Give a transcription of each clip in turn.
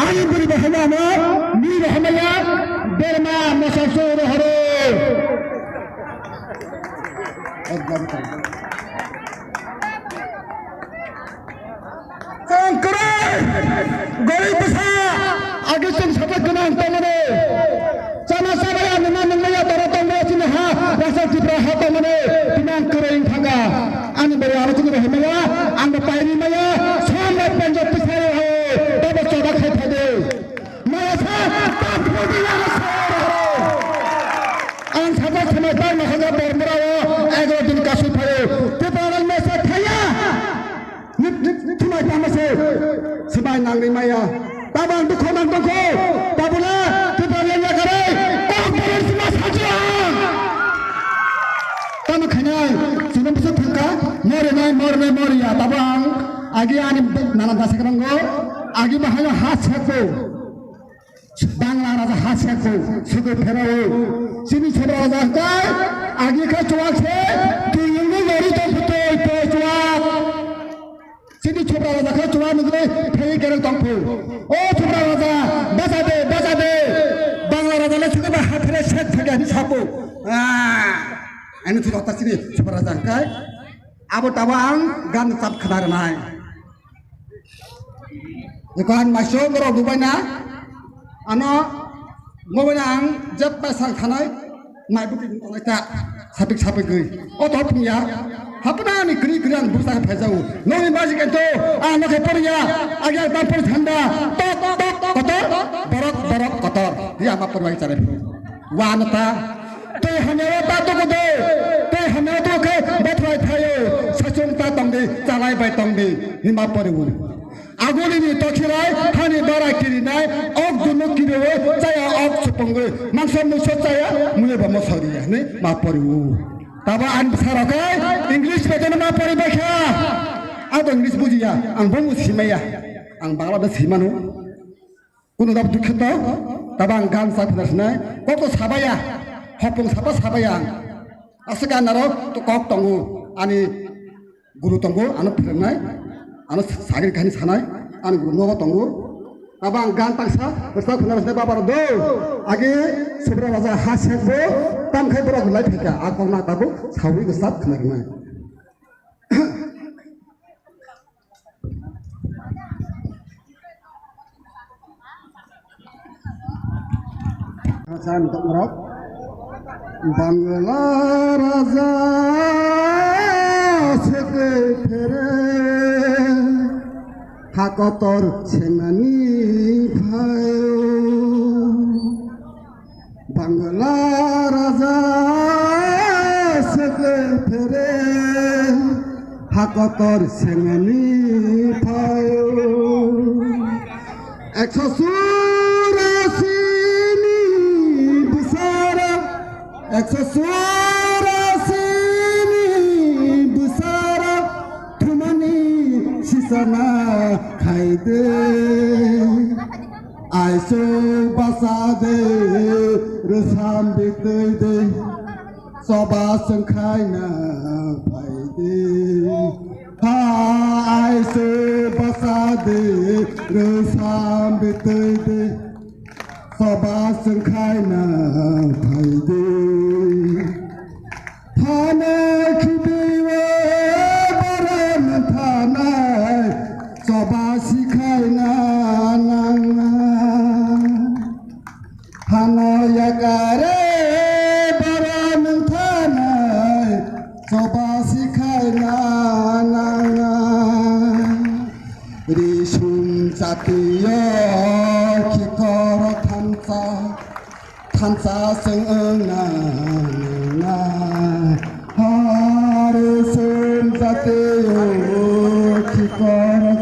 Ani beri bahana ma ni rahmaya berma masasur haro. Sangkrai goreng besar agisan satu kenang tamane. Sama saya memang mengenai daratan sini ha rasa cipra ha tamane tinang kering thaga. Ani beri alat itu rahmaya anda pairi maya sama panjat besar ho. Tapi coba kita deh. Maya sa tak boleh yang besar. An sahaja semata masalah bermerawa agar din kasih payo. Teparan masa thaya. Tumai tamase sebai nangri maya. Tabang tu khomang tu kho. Tabula teparan yang karai. Kau terus semua saja. Kamu khenai sunan besar thangka. More ya. Tabang agi ani nana dasar keranggo. Agi bahaya hasilku. Bangla raja hasilku. Suku ferau. Sini coba raja kai. Agi kai cuak se. Tuyunggu lori tu betul cuak. Sini coba raja kai cuak mungkin pergi kerang tangpu. Oh coba raja basa de. Bangla raja le suka bah hatre set thake ni sapu. Ini tu atas sini coba raja kai. Abu tabang gan sab khadar nai. Ikan masuk berapa Dubai na? Ano ngobrol ang jab pasang kanai, mai bukti orang tak sapik gay. Oh top punya, apa ni kiri-kirian bursa pejau. Nori masih kan tu, nak kepernya, agar tampil thanda, tok borok kotor. Dia apa perwai cara itu? Wanita, tu hanya tu kudo, tu hanya tu ke betul thayo, sasung ta tongdi, calai bai tongdi, hima perlu. Agun ini tokirai, hani bara kiri nai, ok gunung kiri we, saya ok sepunggu, mangsam musuh saya, mulai bermusari ya, ni maparu. Tapi an besar okai, English betul maparu baca, atau English buji ya, ang bungu simaya, ang Bangladesh simanu, kuno dapat dukita, tapi ang gan sah pedas nai, kok tu sabaya, hopung sabaya, asalkan naro tu kok tunggu, ani guru tunggu, anu pedas nai. Anu sagir kani sanai, anu guru nogo tunggu. Abang gantang sa, bersama kunaras ne babar do. Agi seberapa raja hasil bo, tam kai berak life heka. Aku nak tahu, sawi kesat kenarnya. Saya minta merok. Bangla raja sekepere. Hakotor senani phayo Bangla raja sekepere Hakotor senani phayo Eksasurasini besara Eksasurasini besara Tumani sisana kaide Aiso basade resam bitde Soba sengkaina paide Ha aiso basade resam bitde Soba sengkaina paide Thane khidiwe baran thane Soba sikaina nanga Hanaya kare baran thane Soba sikaina nanga Rishum jatiya kikoro Thansa sengna Harisum jatiya kikoro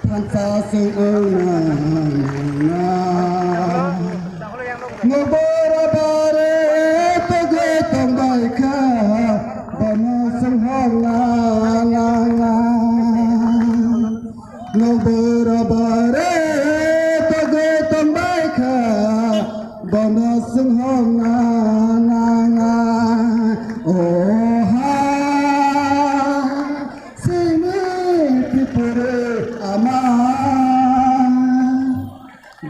Thansa sengna Ngobora bare toge tongbai ka Bana senghana Ngobora bare toge tongbai ka Bana senghana Oh ha Sini tipure ama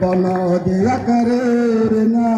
বন দিয়া করে না